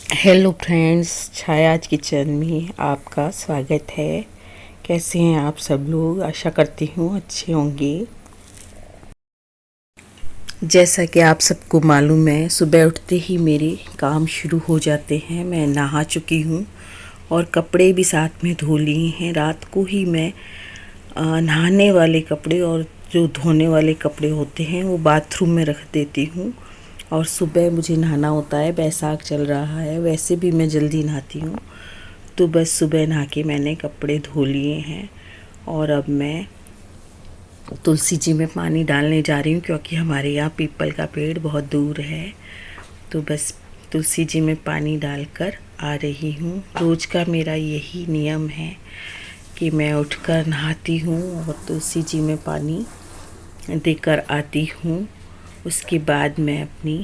Hello friends, छायाज kitchen में आपका स्वागत है। कैसे हैं आप सब लोग? आशा करती हूँ अच्छे होंगे। जैसा कि आप सबको मालूम है, सुबह उठते ही मेरे काम शुरू हो जाते हैं। मैं नहा चुकी हूँ और कपड़े भी साथ में धो लिए हैं। रात को ही मैं नहाने वाले कपड़े और जो धोने वाले कपड़े होते हैं वो बाथरूम में रख देती हूँ। और सुबह मुझे नहाना होता है, बैसाख चल रहा है, वैसे भी मैं जल्दी नहाती हूँ। तो बस सुबह नहा के मैंने कपड़े धो लिए हैं और अब मैं तुलसी जी में पानी डालने जा रही हूँ, क्योंकि हमारे यहाँ पीपल का पेड़ बहुत दूर है। तो बस तुलसी जी में पानी डालकर आ रही हूँ। रोज़ का मेरा यही नियम है कि मैं उठकर नहाती हूँ और तुलसी जी में पानी देकर आती हूँ। उसके बाद मैं अपनी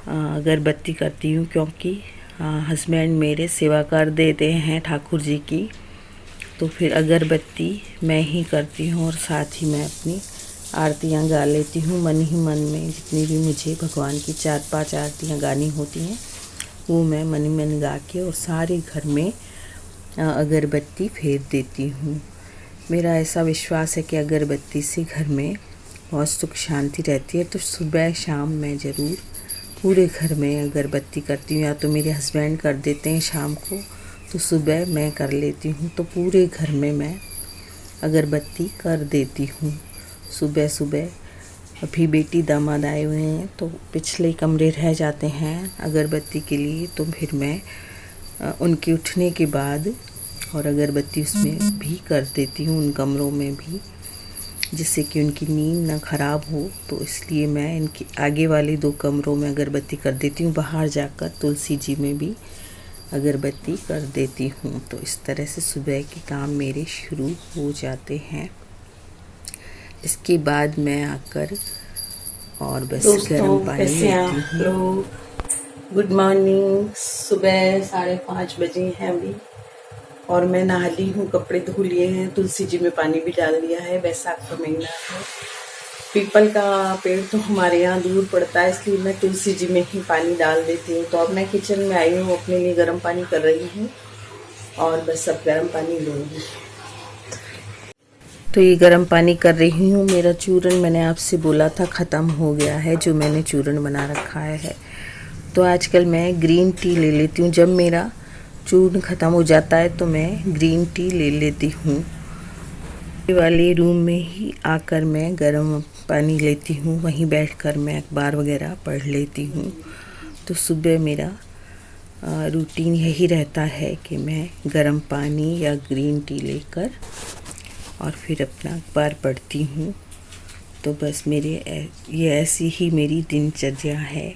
अगरबत्ती करती हूँ, क्योंकि हस्बैंड मेरे सेवा कर देते हैं ठाकुर जी की। तो फिर अगरबत्ती मैं ही करती हूँ और साथ ही मैं अपनी आरतियाँ गा लेती हूँ मन ही मन में। जितनी भी मुझे भगवान की 4-5 आरतियाँ गानी होती हैं वो मैं मन ही मन गा के और सारे घर में अगरबत्ती फेर देती हूँ। मेरा ऐसा विश्वास है कि अगरबत्ती से घर में बहुत सुख शांति रहती है। तो सुबह शाम मैं ज़रूर पूरे घर में अगरबत्ती करती हूँ, या तो मेरे हस्बैंड कर देते हैं शाम को, तो सुबह मैं कर लेती हूँ। तो पूरे घर में मैं अगरबत्ती कर देती हूँ सुबह सुबह। अभी बेटी दामाद आए हुए हैं तो पिछले कमरे रह जाते हैं अगरबत्ती के लिए, तो फिर मैं उनके उठने के बाद और अगरबत्ती उसमें भी कर देती हूँ, उन कमरों में भी, जिससे कि उनकी नींद ना ख़राब हो। तो इसलिए मैं इनके आगे वाले 2 कमरों में अगरबत्ती कर देती हूँ। बाहर जाकर तुलसी जी में भी अगरबत्ती कर देती हूँ। तो इस तरह से सुबह के काम मेरे शुरू हो जाते हैं। इसके बाद मैं आकर और बस गर्म पानी लेती हूँ। Good morning. सुबह 5:30 बजे हैं अभी और मैं नहा ली हूँ, कपड़े धो लिए हैं, तुलसी जी में पानी भी डाल दिया है। बैसाख का महीना है, पीपल का पेड़ तो हमारे यहाँ दूर पड़ता है, इसलिए मैं तुलसी जी में ही पानी डाल देती हूँ। तो अब मैं किचन में आई हूँ, अपने लिए गर्म पानी कर रही हूँ और बस अब गर्म पानी लूँगी। तो ये गर्म पानी कर रही हूँ। मेरा चूरन मैंने आपसे बोला था ख़त्म हो गया है, जो मैंने चूरन बना रखा है। तो आजकल मैं ग्रीन टी ले लेती हूँ। जब मेरा चूर्ण ख़त्म हो जाता है तो मैं ग्रीन टी ले लेती हूँ। वाले रूम में ही आकर मैं गर्म पानी लेती हूँ, वहीं बैठकर मैं अखबार वगैरह पढ़ लेती हूँ। तो सुबह मेरा रूटीन यही रहता है कि मैं गर्म पानी या ग्रीन टी लेकर और फिर अपना अखबार पढ़ती हूँ। तो बस ये ऐसी ही मेरी दिनचर्या है।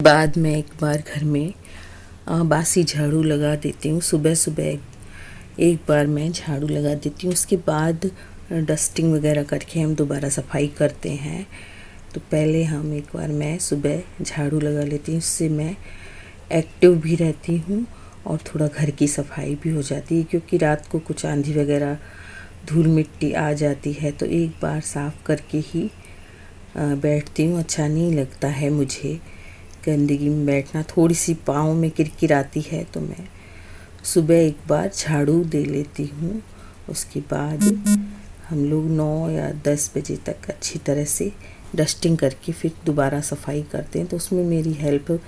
बाद में एक बार घर में बासी झाड़ू लगा देती हूँ। सुबह सुबह एक बार मैं झाड़ू लगा देती हूँ। उसके बाद डस्टिंग वगैरह करके हम दोबारा सफाई करते हैं। तो पहले एक बार मैं सुबह झाड़ू लगा लेती हूँ। उससे मैं एक्टिव भी रहती हूँ और थोड़ा घर की सफाई भी हो जाती है, क्योंकि रात को कुछ आंधी वगैरह धूल मिट्टी आ जाती है तो एक बार साफ़ करके ही बैठती हूँ। अच्छा नहीं लगता है मुझे गंदगी में बैठना, थोड़ी सी पाँव में किरकिर आती है, तो मैं सुबह एक बार झाड़ू दे लेती हूँ। उसके बाद हम लोग 9 या 10 बजे तक अच्छी तरह से डस्टिंग करके फिर दोबारा सफाई करते हैं। तो उसमें मेरी हेल्प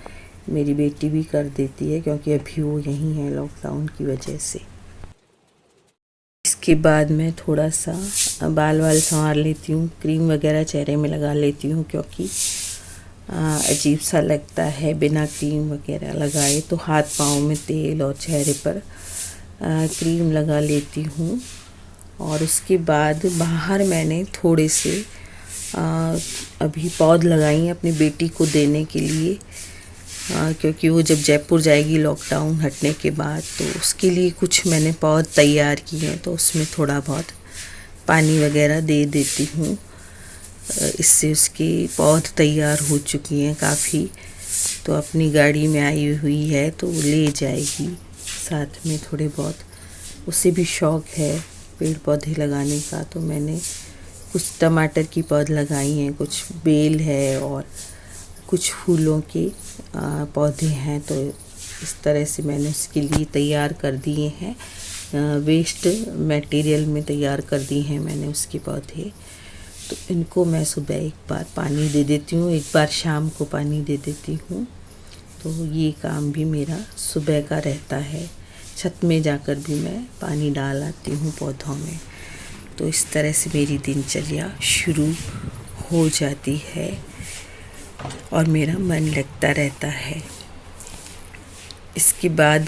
मेरी बेटी भी कर देती है, क्योंकि अभी वो यहीं है लॉकडाउन की वजह से। इसके बाद मैं थोड़ा सा बाल संवार लेती हूँ, क्रीम वगैरह चेहरे में लगा लेती हूँ, क्योंकि अजीब सा लगता है बिना क्रीम वगैरह लगाए। तो हाथ पाँव में तेल और चेहरे पर क्रीम लगा लेती हूँ। और उसके बाद बाहर मैंने थोड़े से अभी पौध लगाई हैं अपनी बेटी को देने के लिए, क्योंकि वो जब जयपुर जाएगी लॉकडाउन हटने के बाद, तो उसके लिए कुछ मैंने पौध तैयार किए हैं। तो उसमें थोड़ा बहुत पानी वगैरह दे देती हूँ। इससे उसकी पौध तैयार हो चुकी हैं काफ़ी। तो अपनी गाड़ी में आई हुई है तो वो ले जाएगी साथ में थोड़े बहुत। उसे भी शौक़ है पेड़ पौधे लगाने का, तो मैंने कुछ टमाटर की पौध लगाई हैं, कुछ बेल है और कुछ फूलों के पौधे हैं। तो इस तरह से मैंने उसके लिए तैयार कर दिए हैं, वेस्ट मटेरियल में तैयार कर दी हैं मैंने उसके पौधे। तो इनको मैं सुबह एक बार पानी दे देती हूँ, एक बार शाम को पानी दे देती हूँ। तो ये काम भी मेरा सुबह का रहता है। छत में जाकर भी मैं पानी डाल आती हूँ पौधों में। तो इस तरह से मेरी दिनचर्या शुरू हो जाती है और मेरा मन लगता रहता है। इसके बाद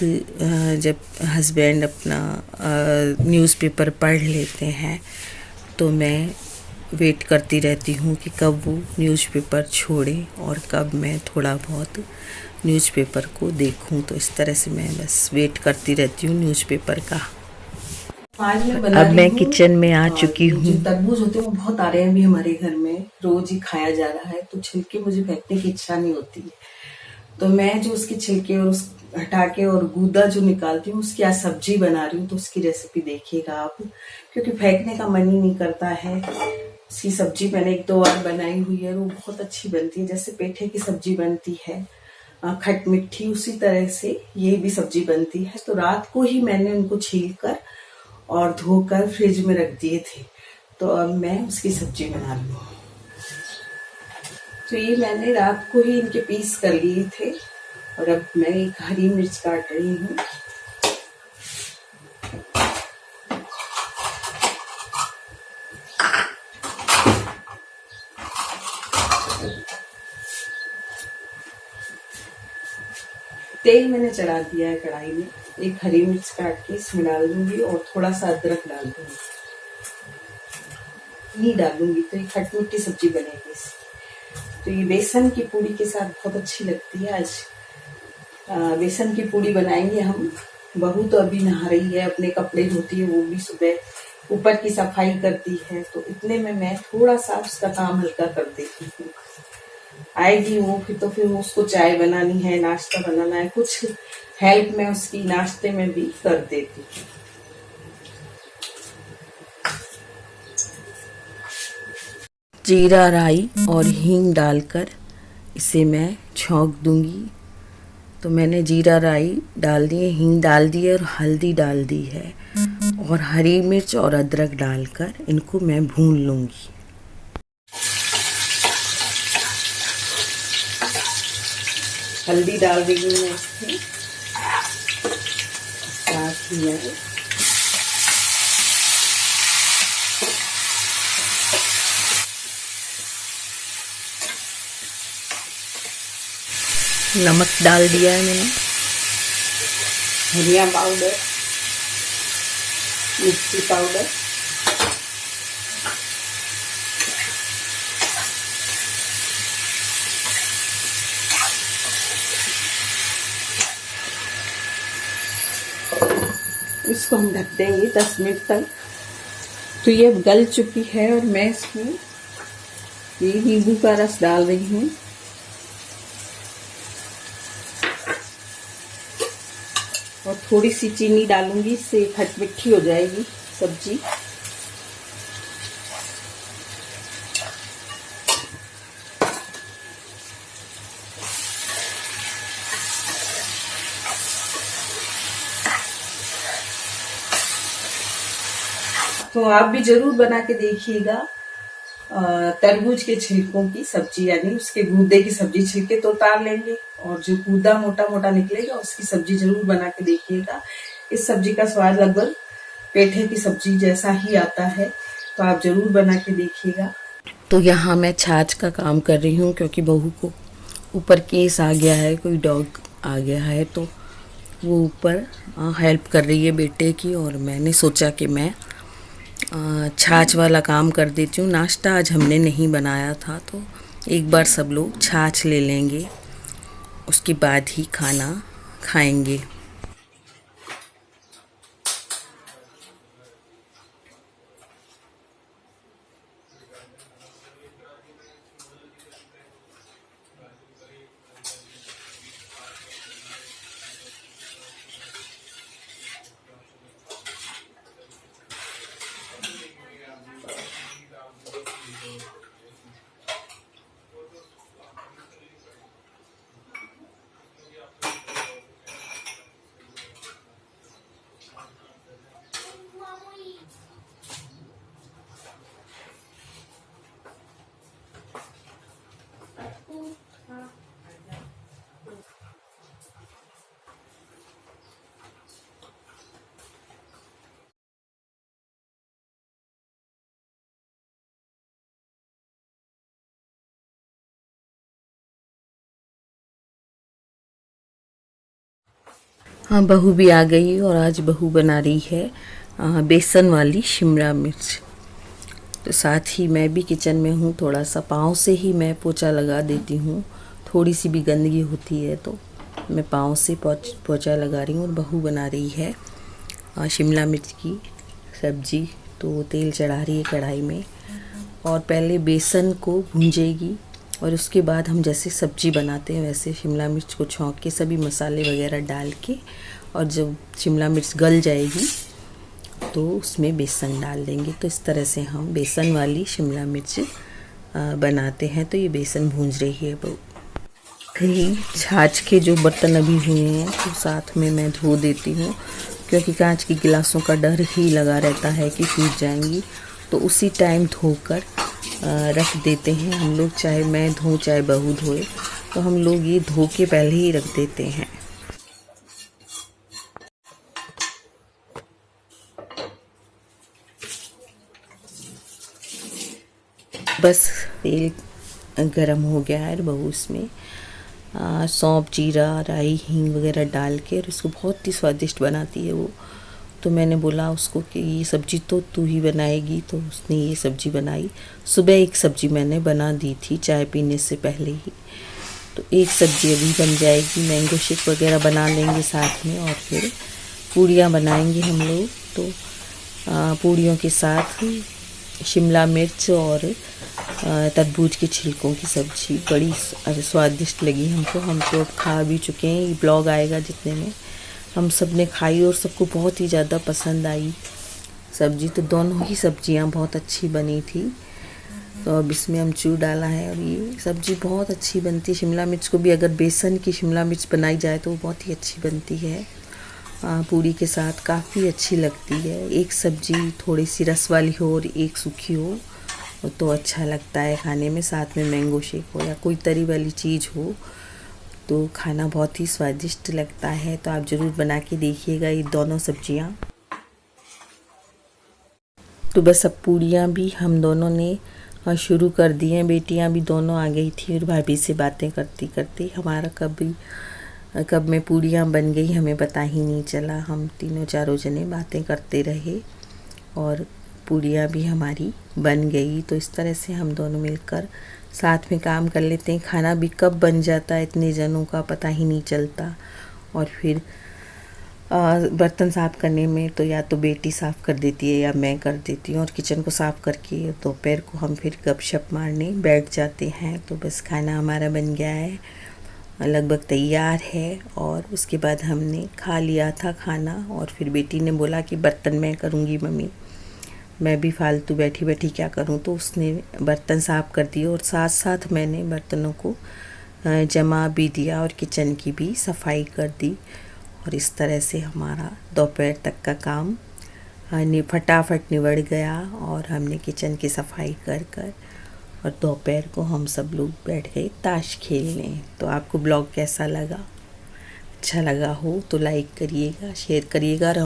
जब हस्बैंड अपना न्यूज़पेपर पढ़ लेते हैं तो मैं वेट करती रहती हूँ कि कब वो न्यूज़पेपर छोड़ें और कब मैं थोड़ा बहुत न्यूज़पेपर को देखूँ। तो इस तरह से मैं बस वेट करती रहती हूँ न्यूज़पेपर का। आज मैं बना अब रही मैं हूँ किचन में आ चुकी हूँ। जो तरबूज होते हैं वो बहुत आ रहे हैं अभी हमारे घर में, रोज ही खाया जा रहा है, तो छिलके मुझे फेंकने की इच्छा नहीं होती है। तो मैं जो उसके छिलके और उस हटा के और गूदा जो निकालती हूँ उसकी आज सब्जी बना रही हूँ। तो उसकी रेसिपी देखिएगा आप, क्योंकि फेंकने का मन ही नहीं करता है। उसकी सब्जी मैंने एक दो बार बनाई हुई है, वो बहुत अच्छी बनती है, जैसे पेठे की सब्जी बनती है खट मिट्ठी, उसी तरह से ये भी सब्जी बनती है। तो रात को ही मैंने उनको छील कर और धोकर फ्रिज में रख दिए थे। तो अब मैं उसकी सब्जी बना रही हूँ। तो ये मैंने रात को ही इनके पीस कर लिए थे और अब मैं एक हरी मिर्च काट रही हूँ। तेल मैंने चढ़ा दिया है कढ़ाई में, एक हरी मिर्च काट के इसमें डाल दूंगी और थोड़ा सा अदरक डाल दूंगी, नहीं डालूंगी तो ये खट मिट्टी सब्जी बनेगी इसकी। तो ये बेसन की पूड़ी के साथ बहुत अच्छी लगती है। आज बेसन की पूड़ी बनाएंगे हम। बहू तो अभी नहा रही है, अपने कपड़े धोती है, वो भी सुबह ऊपर की सफाई करती है। तो इतने में मैं थोड़ा सा उसका काम हल्का कर देती हूँ। आएगी वो फिर उसको चाय बनानी है, नाश्ता बनाना है, कुछ हेल्प मैं उसकी नाश्ते में भी कर देती हूँ। जीरा राई और हींग डालकर इसे मैं छौंक दूंगी। तो मैंने जीरा राई डाल दिए, हींग डाल दी और हल्दी डाल दी है और हरी मिर्च और अदरक डालकर इनको मैं भून लूँगी। हल्दी डाल रही हूँ मैं इसमें, साथ ही मैं नमक डाल दिया है मैंने, धनिया पाउडर, मिर्ची पाउडर, इसको हम ढक देंगे 10 मिनट तक। तो ये अब गल चुकी है और मैं इसमें ये नींबू का रस डाल रही हूँ और थोड़ी सी चीनी डालूंगी, इससे खट मिट्ठी हो जाएगी सब्जी। तो आप भी जरूर बना के देखिएगा तरबूज के छिलकों की सब्जी, यानी उसके गूदे की सब्जी। छिलके तो उतार लेंगे और जो गूदा मोटा मोटा निकलेगा उसकी सब्जी जरूर बना के देखिएगा। इस सब्जी का स्वाद लगभग पेठे की सब्जी जैसा ही आता है, तो आप जरूर बना के देखिएगा। तो यहाँ मैं छाछ का काम कर रही हूँ क्योंकि बहू को ऊपर केस आ गया है, कोई डॉग आ गया है, तो वो ऊपर हेल्प कर रही है बेटे की। और मैंने सोचा कि मैं छाछ वाला काम कर देती हूँ। नाश्ता आज हमने नहीं बनाया था, तो एक बार सब लोग छाछ ले लेंगे, उसके बाद ही खाना खाएंगे। हाँ, बहू भी आ गई और आज बहू बना रही है बेसन वाली शिमला मिर्च। तो साथ ही मैं भी किचन में हूँ, थोड़ा सा पाँव से ही मैं पोछा लगा देती हूँ। थोड़ी सी भी गंदगी होती है तो मैं पाँव से पोछा लगा रही हूँ। और बहू बना रही है शिमला मिर्च की सब्जी। तो तेल चढ़ा रही है कढ़ाई में और पहले बेसन को भूंजेगी और उसके बाद हम जैसे सब्जी बनाते हैं वैसे शिमला मिर्च को छौंक के सभी मसाले वगैरह डाल के, और जब शिमला मिर्च गल जाएगी तो उसमें बेसन डाल देंगे। तो इस तरह से हम बेसन वाली शिमला मिर्च बनाते हैं। तो ये बेसन भूंज रही है बहू। कहीं छाछ के जो बर्तन अभी हुए हैं तो साथ में मैं धो देती हूँ, क्योंकि कांच की गिलासों का डर ही लगा रहता है कि टूट जाएंगी। तो उसी टाइम धोकर रख देते हैं हम लोग, चाहे मैं धोऊं चाहे बहू धोए, तो हम लोग ये धो के पहले ही रख देते हैं। बस तेल गरम हो गया है और बहू इसमें सौंफ, जीरा, राई, हींग वगैरह डाल के और इसको बहुत ही स्वादिष्ट बनाती है वो। तो मैंने बोला उसको कि ये सब्ज़ी तो तू ही बनाएगी, तो उसने ये सब्ज़ी बनाई। सुबह एक सब्ज़ी मैंने बना दी थी चाय पीने से पहले ही। तो एक सब्ज़ी अभी बन जाएगी, मैंगो शेक वगैरह बना लेंगे साथ में और फिर पूड़ियाँ बनाएंगे हम लोग। तो पूड़ियों के साथ शिमला मिर्च और तरबूज के छिलकों की सब्ज़ी बड़ी स्वादिष्ट लगी हमको। हम तो अब खा भी चुके हैं, ये ब्लॉग आएगा जितने में हम सब ने खाई और सबको बहुत ही ज़्यादा पसंद आई सब्ज़ी। तो दोनों ही सब्जियां बहुत अच्छी बनी थी। तो अब इसमें अमचूर डाला है और ये सब्ज़ी बहुत अच्छी बनती है। शिमला मिर्च को भी अगर बेसन की शिमला मिर्च बनाई जाए तो वो बहुत ही अच्छी बनती है। पूड़ी के साथ काफ़ी अच्छी लगती है। एक सब्ज़ी थोड़ी सी रस वाली हो और एक सूखी हो तो अच्छा लगता है खाने में। साथ में मैंगो शेक हो या कोई तरी वाली चीज़ हो तो खाना बहुत ही स्वादिष्ट लगता है। तो आप ज़रूर बना के देखिएगा ये दोनों सब्जियां। तो बस अब पूड़ियाँ भी हम दोनों ने शुरू कर दी हैं। बेटियाँ भी दोनों आ गई थी और भाभी से बातें करती करती हमारा कब में पूड़ियाँ बन गई हमें पता ही नहीं चला। हम तीनों चारों जने बातें करते रहे और पूड़ियाँ भी हमारी बन गई। तो इस तरह से हम दोनों मिलकर साथ में काम कर लेते हैं। खाना भी कब बन जाता है इतने जनों का पता ही नहीं चलता। और फिर बर्तन साफ़ करने में तो या तो बेटी साफ़ कर देती है या मैं कर देती हूँ। और किचन को साफ़ करके दोपहर को हम फिर गपशप मारने बैठ जाते हैं। तो बस खाना हमारा बन गया है, लगभग तैयार है। और उसके बाद हमने खा लिया था खाना और फिर बेटी ने बोला कि बर्तन मैं करूँगी मम्मी, मैं भी फालतू बैठी बैठी क्या करूं। तो उसने बर्तन साफ़ कर दिए और साथ साथ मैंने बर्तनों को जमा भी दिया और किचन की भी सफाई कर दी। और इस तरह से हमारा दोपहर तक का काम फटाफट निबड़ गया और हमने किचन की सफाई कर और दोपहर को हम सब लोग बैठ गए ताश खेलने। तो आपको ब्लॉग कैसा लगा? अच्छा लगा हो तो लाइक करिएगा, शेयर करिएगा।